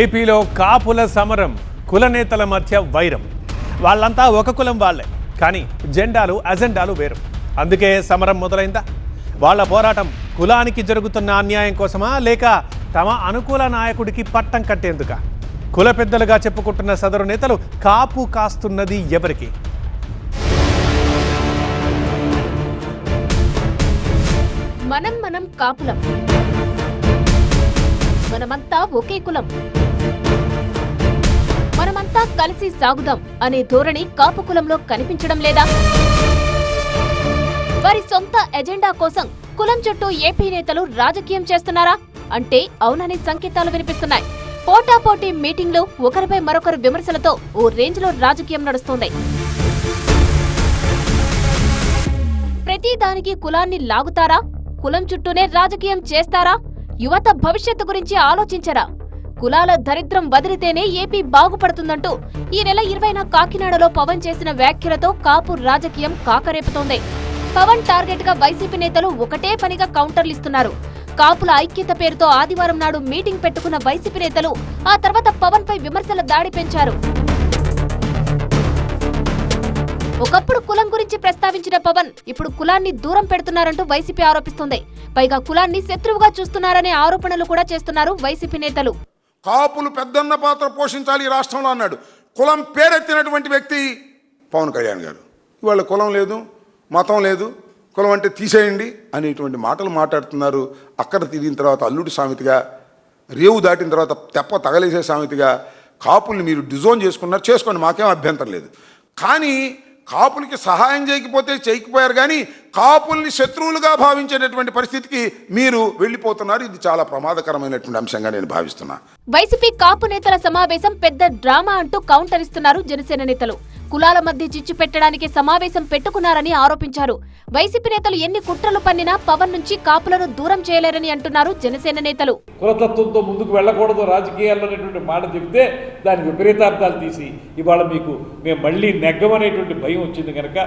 ఏపీలో కాపుల సమరం, కుల నేతల మధ్య వైరం. వాళ్ళంతా ఒక కులం వాళ్ళే, కానీ జెండాలు అజెండాలు వేరు. అందుకే సమరం మొదలైందా? వాళ్ళ పోరాటం కులానికి జరుగుతున్న అన్యాయం కోసమా, లేక తమ అనుకూల నాయకుడికి పట్టం కట్టేందుక? కుల పెద్దలుగా చెప్పుకుంటున్న సదరు నేతలు కాపు కాస్తున్నది ఎవరికి? మనం కాపులం, మనమంతా ఒకే కులం, మనమంతా కలిసి సాగుదాం అనే ధోరణి కాపు కులంలో కనిపించడం లేదా? వారి సొంత ఎజెండా కోసం కులం చుట్టూ ఏపీ నేతలు రాజకీయం చేస్తున్నారా అంటే అవునని సంకేతాలు వినిపిస్తున్నాయి. పోటాపోటీ మీటింగ్లు, ఒకరిపై మరొకరు విమర్శలతో ఓ రేంజ్ లో రాజకీయం నడుస్తోంది. ప్రతి దానికి కులాన్ని లాగుతారా? కులం చుట్టూనే రాజకీయం చేస్తారా? యువత భవిష్యత్తు గురించి ఆలోచించరా? కులాల దరిద్రం వదిలితేనే ఏపీ బాగుపడుతుందంటూ ఈ నెల 20న కాకినాడలో పవన్ చేసిన వ్యాఖ్యలతో కాపు రాజకీయం కాకరేపుతోంది. పవన్ టార్గెట్ గా వైసీపీ నేతలు ఒకటే పనిగా కౌంటర్లిస్తున్నారు. కాపుల ఐక్యత పేరుతో ఆదివారం నాడు మీటింగ్ పెట్టుకున్న వైసీపీ నేతలు ఆ తర్వాత పవన్ పై విమర్శల దాడి పెంచారు. ఒకప్పుడు కులం గురించి ప్రస్తావించిన పవన్ ఇప్పుడు కులాన్ని దూరం పెడుతున్నారంటూ వైసీపీ ఆరోపిస్తోంది. పైగా కులాన్ని శత్రువుగా చూస్తున్నారనే ఆరోపణలు కూడా చేస్తున్నారు వైసీపీ నేతలు. కాపులు పెద్దన్న పాత్ర పోషించాలి ఈ రాష్ట్రంలో అన్నాడు. కులం పేరెత్తినటువంటి వ్యక్తి పవన్ కళ్యాణ్ గారు. ఇవాళ కులం లేదు, మతం లేదు, కులం అంటే తీసేయండి అనేటువంటి మాటలు మాట్లాడుతున్నారు. అక్కడ తిరిగిన తర్వాత అల్లుడి సామెతగా, రేవు దాటిన తర్వాత తెప్ప తగలేసే సామెతగా కాపుల్ని మీరు డిజోన్ చేసుకున్నారు, చేసుకోండి, మాకేం అభ్యంతరం లేదు. కానీ కాపులకి సహాయం చేయకపోయారు, కానీ కాపుల్ని శత్రువులుగా భావించేటటువంటి పరిస్థితికి మీరు వెళ్ళిపోతున్నారు. ఇది చాలా ప్రమాదకరమైనటువంటి అంశంగా నేను భావిస్తున్నా. వైసీపీ కాపు నేతల సమావేశం పెద్ద డ్రామా అంటూ కౌంటర్ ఇస్తున్నారు జనసేన నేతలు. కులాల మధ్య చిచ్చు పెట్టడానికి సమావేశం పెట్టుకున్నారని ఆరోపించారు. వైసీపీ నేతలు ఎన్ని కుట్రలు పన్నినా పవన్ నుంచి కాపులను దూరం చేయలేరని అంటున్నారు జనసేన నేతలు. కులతత్వంతో ముందుకు వెళ్ళకూడదు రాజకీయాల్లో అనేటువంటి మాట చెబితే దాని విపరీతార్థాలు తీసి ఇవాళ మీకు మేము మళ్ళీ నెగ్గమనేటువంటి భయం వచ్చింది కనుక,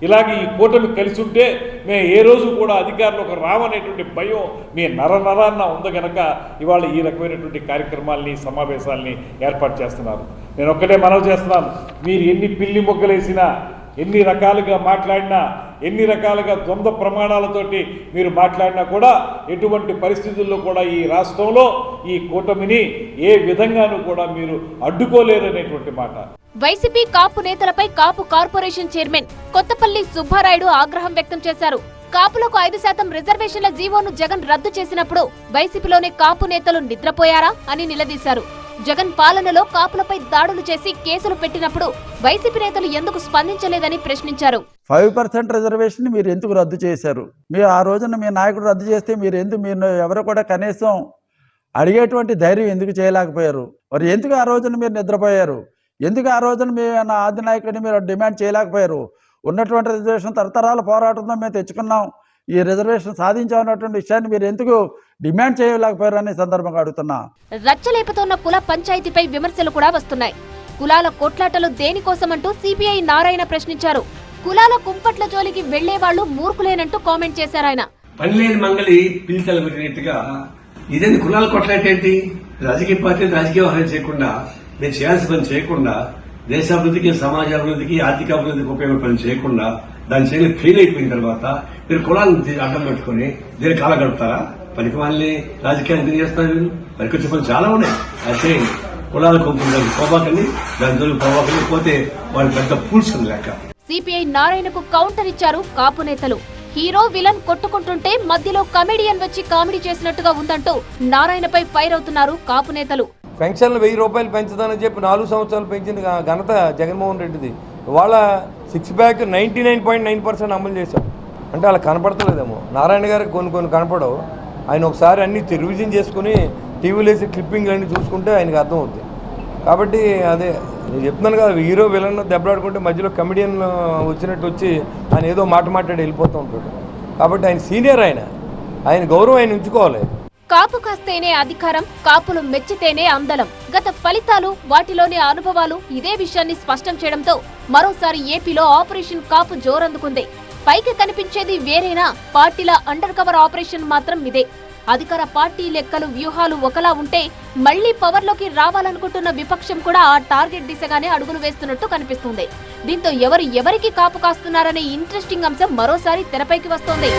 ఇలాగే ఈ కూటమి కలిసి ఉంటే మేము ఏ రోజు కూడా అధికారంలోకి రామనేటువంటి భయం మీ నరనరాన్న ఉంది కనుక ఇవాళ ఈ రకమైనటువంటి కార్యక్రమాలని, సమావేశాలని ఏర్పాటు చేస్తున్నారు. నేను ఒక్కటే మనవి చేస్తున్నాను, మీరు ఎన్ని పిల్లి మొగ్గలేసినా, ఎన్ని రకాలుగా మాట్లాడినా, ఎన్ని రకాలుగా ద్వంద్వ ప్రమాణాలతోటి మీరు మాట్లాడినా కూడా ఎటువంటి పరిస్థితుల్లో కూడా ఈ రాష్ట్రంలో ఈ కూటమిని ఏ విధంగానూ కూడా మీరు అడ్డుకోలేరనేటువంటి మాట. వైసీపీ కాపు నేతలపై కాపు కార్పొరేషన్ చైర్మన్ కొత్తపల్లి సుబ్బారాయుడు ఆగ్రహం వ్యక్తం చేశారు. కాపులకు 5% రిజర్వేషన్ల జీవోను జగన్ రద్దు చేసినప్పుడు వైసీపీలోని కాపు నేతలు నిద్రపోయారా అని నిలదీశారు. జగన్ పాలనలో కాపులపై దాడులు చేసి కేసులు పెట్టినప్పుడు వైసీపీ నేతలు ఎందుకు స్పందించలేదని ప్రశ్నించారు. 5% రిజర్వేషన్ మీరు ఎందుకు రద్దు చేశారు? మీరు ఆ రోజున మీ నాయకుడు రద్దు చేస్తే మీరు ఎవరు కూడా కనీసం అడిగేటువంటి ధైర్యం ఎందుకు చేయలేకపోయారు? మరి ఎందుకు ఆ రోజున మీరు నిద్రపోయారు? ఎందుకు ఆ రోజున మీ ఆది నాయకుడిని మీరు డిమాండ్ చేయలేకపోయారు? ఉన్నటువంటి రిజర్వేషన్ తరతరాల పోరాటంతో మేము తెచ్చుకున్నాం, ఈ రిజర్వేషన్ సాధించామన్నటువంటి విషయాన్ని మీరు ఎందుకు డిమాండ్ చేయలేకపోయారు అనే సందర్భంగా అడుగుతున్నా. రచ్చలేపుతున్న కుల పంచాయతీపై విమర్శలు కూడా వస్తున్నాయి. కులాల కొట్లాటలు దేనికోసమంటూ సిపిఐ నారాయణ ప్రశ్నించారు. కులాల కుంపట్ల జోలికి వెళ్లేవాళ్లు మూర్ఖులేనంటూ కామెంట్ చేశారు ఆయన. పనిలేని మంగళి పిలికలు పెట్టినట్టుగా ఇదేంటి కులాల కొట్లాటేంటి? రాజకీయ పార్టీలు రాజకీయ వ్యవహారం చేయకుండా, నేను చేయాల్సిన పని చేయకుండా, దేశాభివృద్ధికి, సమాజాభివృద్ధికి, ఆర్థిక అభివృద్ధికి ఉపయోగపడే పని చేయకుండా దాని చేయని ఫెయిల్ అయిపోయిన తర్వాత మీరు కులాలను అడ్డం పెట్టుకుని దీన్ని కాలం గడుపుతారా? పనికి వాళ్ళని రాజకీయాలు ఎందుకు చేస్తారు? వీళ్ళు పనికొచ్చే పనులు చాలా ఉన్నాయి. అయితే కులాల కొంచెం పోబాకండి, దాని జోలికి పోబాకండి, పోతే వాళ్ళు పెద్ద ఫూల్స్ లెక్క. సిపిఐ నారాయణకు కౌంటర్ ఇచ్చారు కాపు నేతలు. హీరో విలన్ కొట్టుకుంటుంటే మధ్యలో కమెడియన్ వచ్చి కామెడీ చేసినట్టుగా ఉందంటూ నారాయణపై ఫైర్ అవుతున్నారు కాపు నేతలు. పెన్షన్లు 1000 రూపాయలు పెంచుతానని చెప్పి 4 సంవత్సరాలు పెంచిన ఘనత జగన్మోహన్ రెడ్డిది. వాళ్ళ 6 ప్యాక్ 99.9% అమలు చేశాం. అంటే అలా కనపడతలేదేమో. నారాయణ గారికి కొన్ని కనపడవు. ఆయన ఒకసారి అన్ని రివిజన్ చేసుకుని టీవీలో వేసి క్లిప్పింగ్లు అన్నీ చూసుకుంటే ఆయనకు అర్థమవుతుంది. కాబట్టి అదే నేను చెప్తున్నాను కదా, హీరో విలన్ దెబ్బలాడుకుంటే మధ్యలో కమెడియన్ వచ్చినట్టు వచ్చి ఆయన ఏదో మాట్లాడి వెళ్ళిపోతూ ఉంటాడు. కాబట్టి ఆయన సీనియర్, ఆయన గౌరవం ఆయన ఉంచుకోవాలి. కాపు కాస్తేనే అధికారం, కాపులు మెచ్చితేనే అందలం. గత ఫలితాలు, వాటిలోని అనుభవాలు ఇదే విషయాన్ని స్పష్టం చేయడంతో మరోసారి ఏపీలో ఆపరేషన్ కాపు జోరందుకుంది. పైకి కనిపించేది వేరేనా, పార్టీల అండర్ కవర్ ఆపరేషన్ మాత్రం ఇదే. అధికార పార్టీ లెక్కలు వ్యూహాలు ఒకలా ఉంటే మళ్లీ పవర్లోకి రావాలనుకుంటున్న విపక్షం కూడా ఆ టార్గెట్ దిశగానే అడుగులు వేస్తున్నట్టు కనిపిస్తుంది. దీంతో ఎవరికి కాపు కాస్తున్నారనే ఇంట్రెస్టింగ్ అంశం మరోసారి తెరపైకి వస్తోంది.